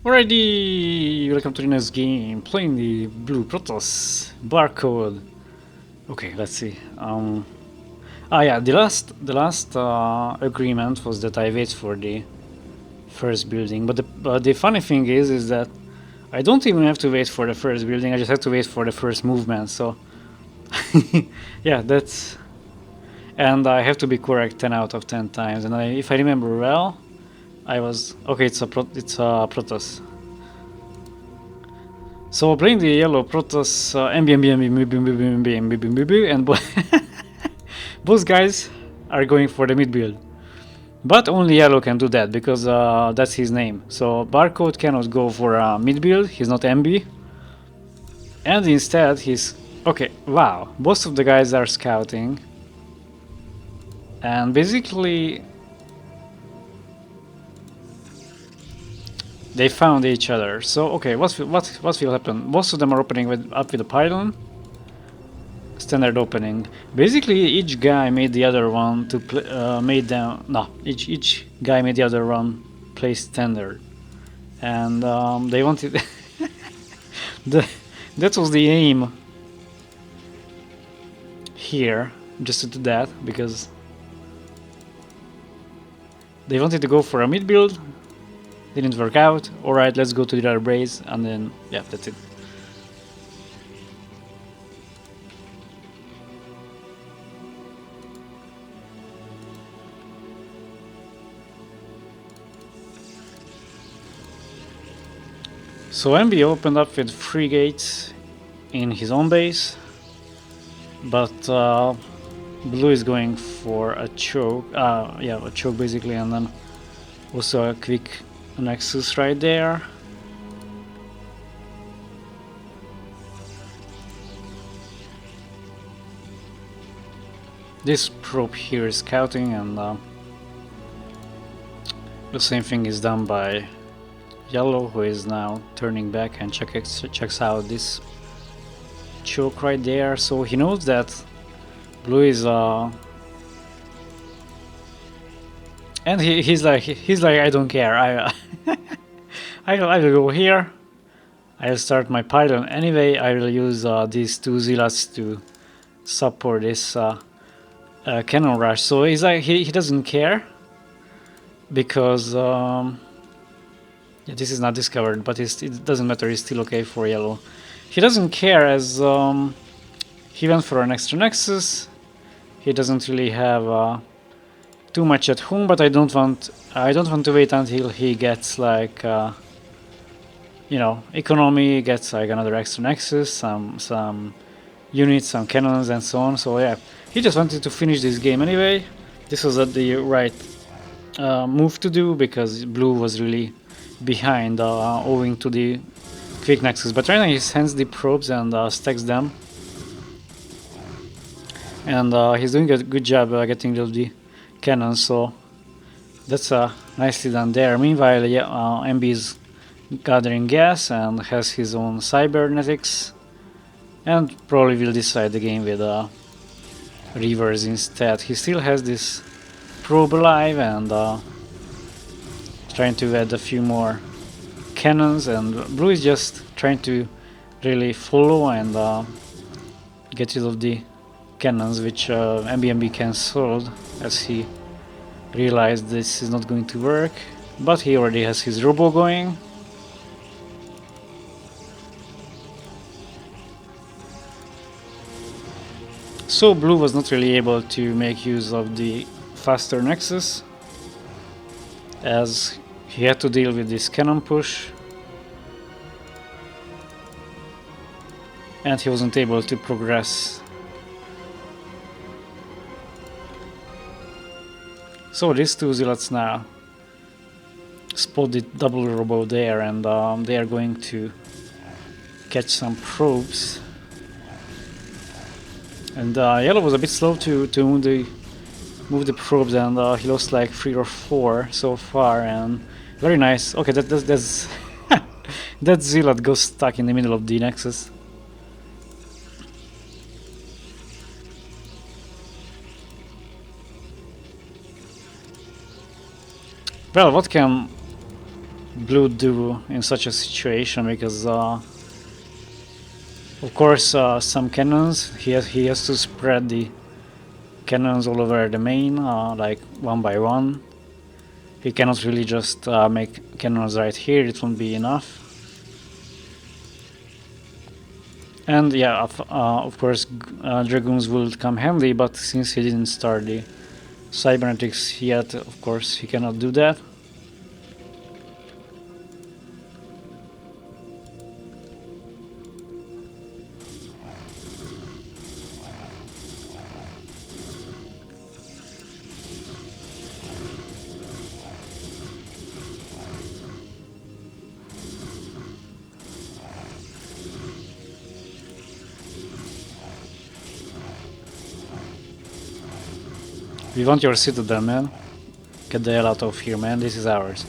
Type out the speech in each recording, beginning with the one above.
Alrighty, welcome to the next game, playing the blue Protoss barcode. Okay, let's see. Yeah, the last agreement was that I wait for the first building, but the funny thing is that I don't even have to wait for the first building. I just have to wait for the first movement. So yeah, that's, and I have to be correct 10 out of 10 times. And if I remember well, I was okay. It's a Protoss. So playing the yellow Protoss mbmbmbmbmbmbmb, and both guys are going for the mid build. But only yellow can do that because that's his name. So barcode cannot go for a mid build. He's not MB, and instead he's okay. Wow, most of the guys are scouting, and basically they found each other. So okay, what will happen? Most of them are opening up with a pylon. Standard opening. Basically, each guy made the other one to each guy made the other one play standard, and they wanted that was the aim here, just to do that because they wanted to go for a mid build. Didn't work out. Alright, let's go to the other base, and then yeah, that's it. So MB opened up with 3 gates in his own base, but blue is going for a choke, yeah, a choke basically, and then also a quick nexus right there. This probe here is scouting, and the same thing is done by yellow, who is now turning back and checks out this choke right there. So he knows that blue is and he's like I don't care. I I will go here. I'll start my pylon anyway. I will use these 2 zealots to support this cannon rush. So he's like he doesn't care because yeah, this is not discovered, but it doesn't matter. It's still okay for yellow. He doesn't care as he went for an extra nexus. He doesn't really have too much at home, but I don't want to wait until he gets like you know, economy, gets like another extra nexus, some units, some cannons, and so on. So yeah, he just wanted to finish this game anyway. This was the right move to do because blue was really behind owing to the quick nexus. But right now he sends the probes and stacks them, and he's doing a good job getting rid of the cannons. So that's nicely done there. Meanwhile, yeah, MB is gathering gas and has his own cybernetics, and probably will decide the game with reverse instead. He still has this probe alive and trying to add a few more cannons, and blue is just trying to really follow and get rid of the cannons, which mbmb cancelled as he realized this is not going to work, but he already has his robo going. So blue was not really able to make use of the faster nexus, as he had to deal with this cannon push, and he wasn't able to progress. So these 2 zealots now spot the double robo there, and they are going to catch some probes. And yellow was a bit slow to move the probes, and he lost like 3 or 4 so far, and very nice. Okay, that's that zealot goes stuck in the middle of the nexus. Well, what can Blue do in such a situation, because of course some cannons, he has to spread the cannons all over the main, like one by one. He cannot really just make cannons right here, it won't be enough. And yeah, of course dragoons will come handy, but since he didn't start the cybernetics yet, of course he cannot do that. We want your citadel, man. Get the hell out of here, man. This is ours.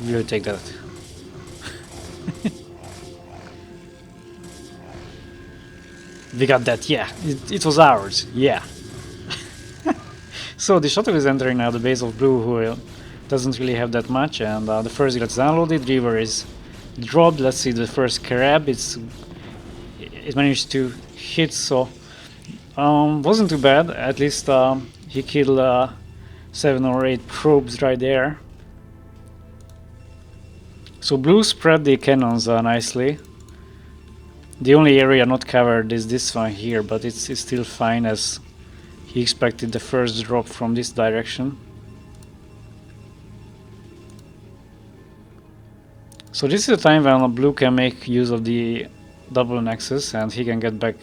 We will take that. We got that, yeah. It was ours, yeah. So the shuttle is entering now the base of blue, who doesn't really have that much, and the first unit is unloaded. River is dropped. Let's see the first Carab. It managed to hit, so wasn't too bad. At least he killed 7 or 8 probes right there. So blue spread the cannons nicely. The only area not covered is this one here, but it's still fine, as he expected the first drop from this direction. So this is the time when blue can make use of the double nexus, and he can get back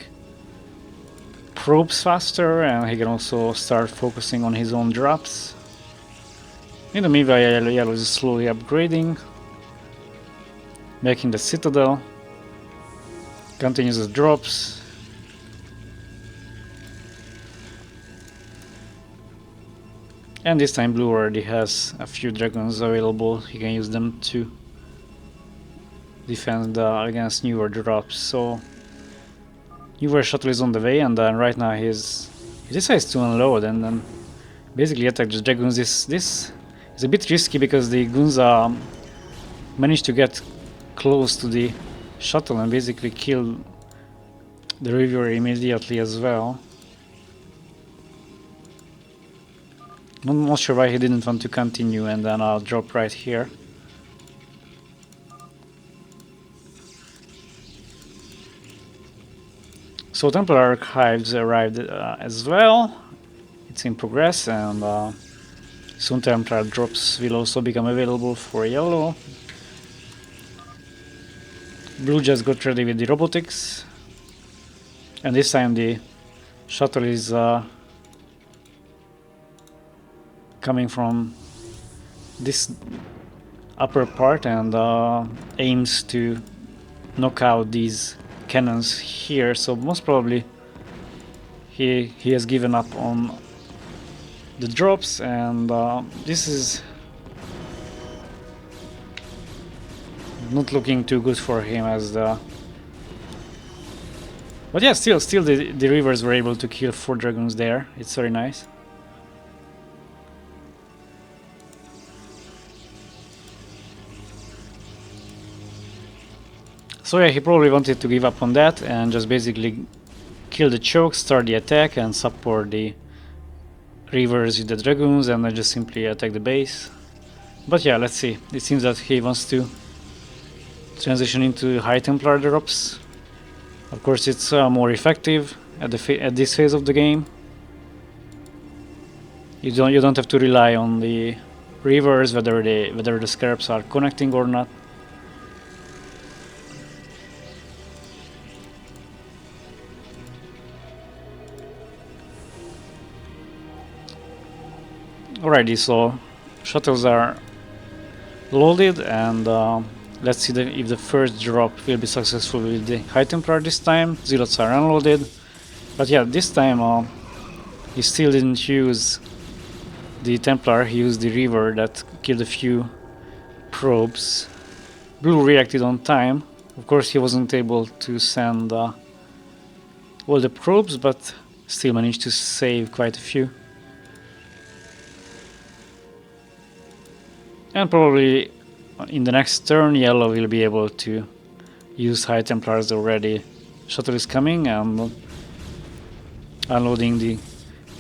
probes faster, and he can also start focusing on his own drops. In the meanwhile, yellow is slowly upgrading, making the citadel, continues the drops. And this time blue already has a few dragons available, he can use them to defend against newer drops. So newer shuttle is on the way, and then right now he decides to unload and then basically attack the dragons. This is a bit risky because the goons managed to get close to the shuttle and basically kill the river immediately as well. I'm not sure why he didn't want to continue and then drop right here. So Templar archives arrived as well. It's in progress, and soon Templar drops will also become available for yellow. Blue just got ready with the robotics, and this time the shuttle is coming from this upper part and aims to knock out these cannons here. So most probably he has given up on the drops, and this is not looking too good for him, as but yeah, still the rivers were able to kill 4 dragons there. It's very nice. So yeah, he probably wanted to give up on that and just basically kill the choke, start the attack, and support the rivers with the dragoons, and then just simply attack the base. But yeah, let's see. It seems that he wants to transition into high Templar drops. Of course, it's more effective at this phase of the game. You don't have to rely on the rivers, whether the scarabs are connecting or not. Alrighty, so shuttles are loaded, and let's see if the first drop will be successful with the High Templar this time. Zealots are unloaded, but yeah, this time he still didn't use the Templar, he used the Reaver that killed a few probes. Blue reacted on time. Of course, he wasn't able to send all the probes, but still managed to save quite a few. And probably in the next turn, yellow will be able to use high Templars already. Shuttle is coming and unloading the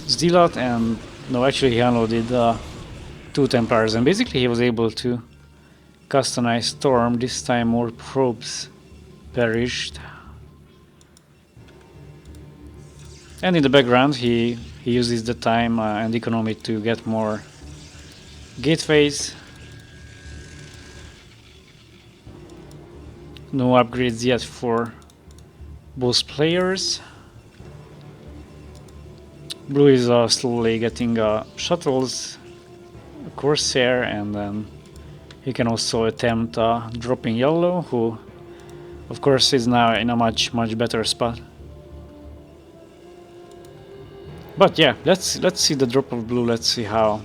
Zealot, and no, actually he unloaded 2 Templars, and basically he was able to cast a nice storm. This time more probes perished. And in the background he uses the time and economy to get more gateways. No upgrades yet for both players. Blue is slowly getting shuttles, a Corsair, and then he can also attempt dropping yellow, who of course is now in a much better spot. But yeah, let's see the drop of blue. Let's see how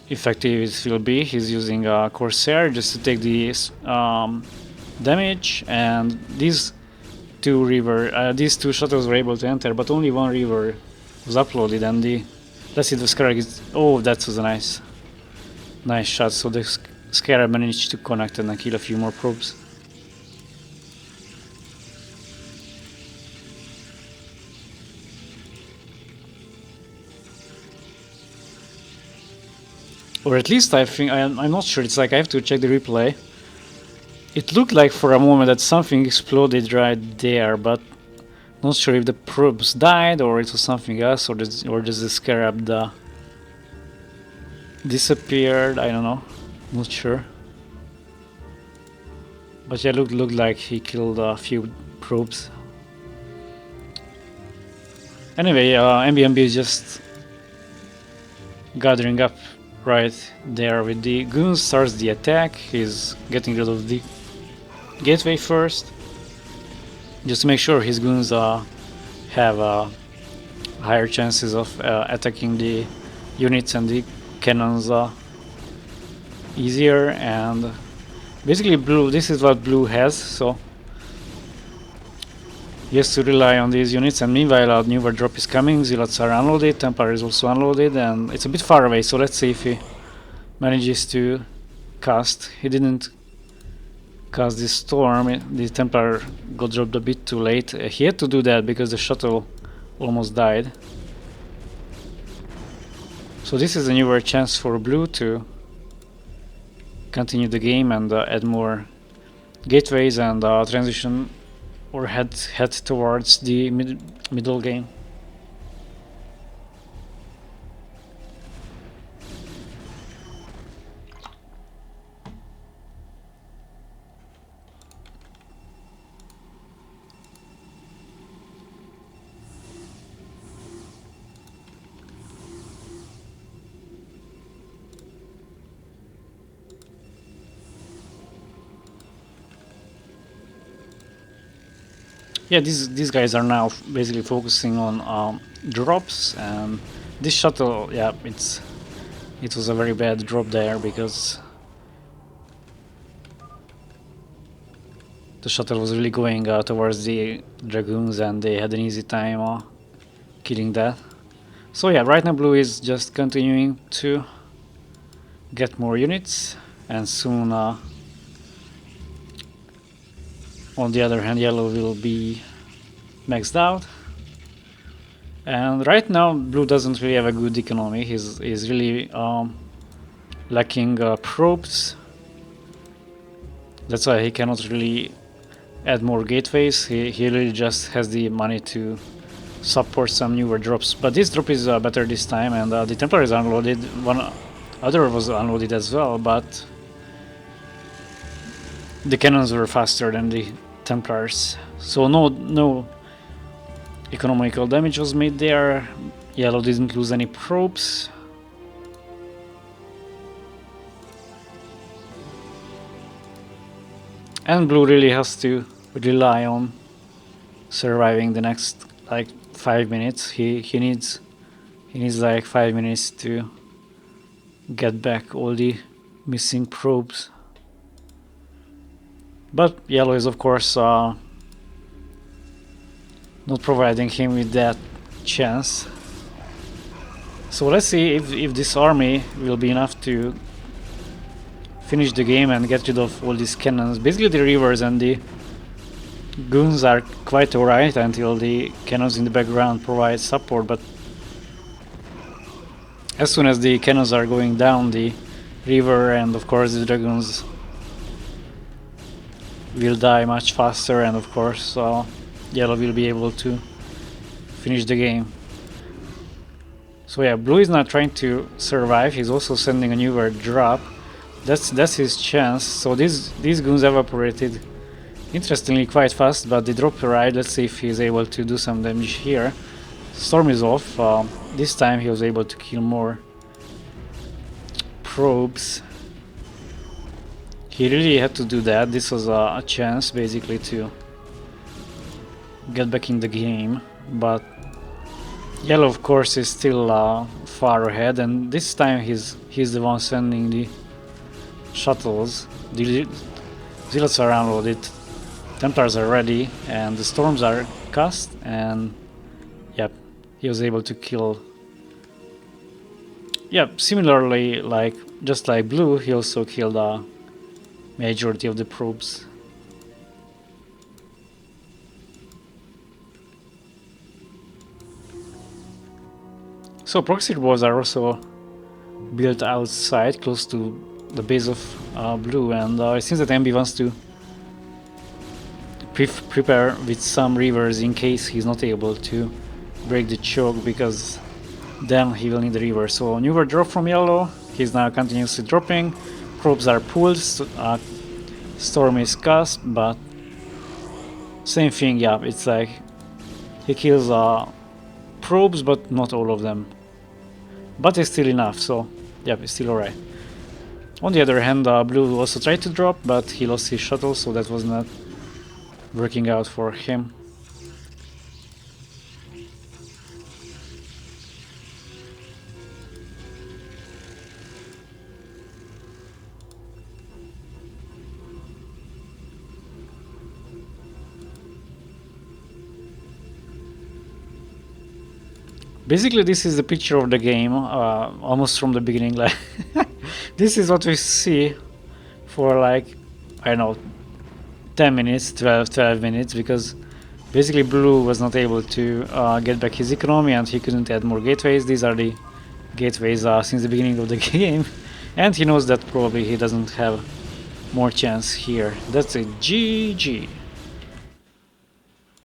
effective it will be. He's using a Corsair just to take the damage, and these two shuttles were able to enter, but only one river was uploaded, and let's see the Scarab is... Oh, that was a nice shot. So the Scarab managed to connect and kill a few more probes. Or at least I think, I'm not sure, it's like I have to check the replay. It looked like for a moment that something exploded right there, but not sure if the probes died or it was something else, or just the Scarab disappeared. I don't know, not sure. But yeah, looked like he killed a few probes. Anyway, mbmbmbmb is just gathering up right there with the goons, starts the attack. He's getting rid of the gateway first, just to make sure his goons have higher chances of attacking the units and the cannons easier. And basically blue, this is what blue has, so he has to rely on these units. And meanwhile a new drop is coming, Zealots are unloaded, Templar is also unloaded, and it's a bit far away, so let's see if he manages to cast. He didn't cast this storm. The Templar got dropped a bit too late. He had to do that because the shuttle almost died. So this is a newer chance for blue to continue the game and add more gateways and transition or head towards the middle game. Yeah, these guys are now basically focusing on drops, and this shuttle, yeah, it was a very bad drop there because the shuttle was really going towards the dragoons, and they had an easy time killing that. So yeah, right now blue is just continuing to get more units, and soon on the other hand, yellow will be maxed out. And right now blue doesn't really have a good economy. He's really lacking probes. That's why he cannot really add more gateways. He really just has the money to support some newer drops. But this drop is better this time, and the Templar is unloaded. One other was unloaded as well, but the cannons were faster than the Templars, so no economical damage was made there. Yellow didn't lose any probes. And blue really has to rely on surviving the next like 5 minutes. He needs like 5 minutes to get back all the missing probes. But yellow is of course not providing him with that chance. So let's see if this army will be enough to finish the game and get rid of all these cannons. Basically the rivers and the goons are quite alright until the cannons in the background provide support, but as soon as the cannons are going down, the river and of course the dragons will die much faster, and of course yellow will be able to finish the game. So yeah, blue is not trying to survive, he's also sending a newer drop. That's his chance. So these goons evaporated interestingly quite fast, but they dropped a ride. Let's see if he's able to do some damage here. Storm is off. This time he was able to kill more probes. He really had to do that. This was a chance basically to get back in the game, but yellow of course is still far ahead, and this time he's the one sending the shuttles. The zealots are unloaded, Templars are ready, and the storms are cast, and yep, he was able to kill. Yep, similarly, just like blue, he also killed a majority of the probes. So proxy walls are also built outside, close to the base of blue, and it seems that MB wants to prepare with some rivers in case he's not able to break the choke, because then he will need the river. So newer drop from yellow, he's now continuously dropping, probes are pulled, storm is cast, but same thing, yeah, it's like he kills probes but not all of them. But it's still enough, so yeah, it's still alright. On the other hand, blue also tried to drop, but he lost his shuttle, so that was not working out for him. Basically, this is the picture of the game, almost from the beginning. Like, this is what we see for like, I don't know, 10 minutes, 12 minutes, because basically blue was not able to get back his economy, and he couldn't add more gateways. These are the gateways since the beginning of the game, and he knows that probably he doesn't have more chance here. That's a GG.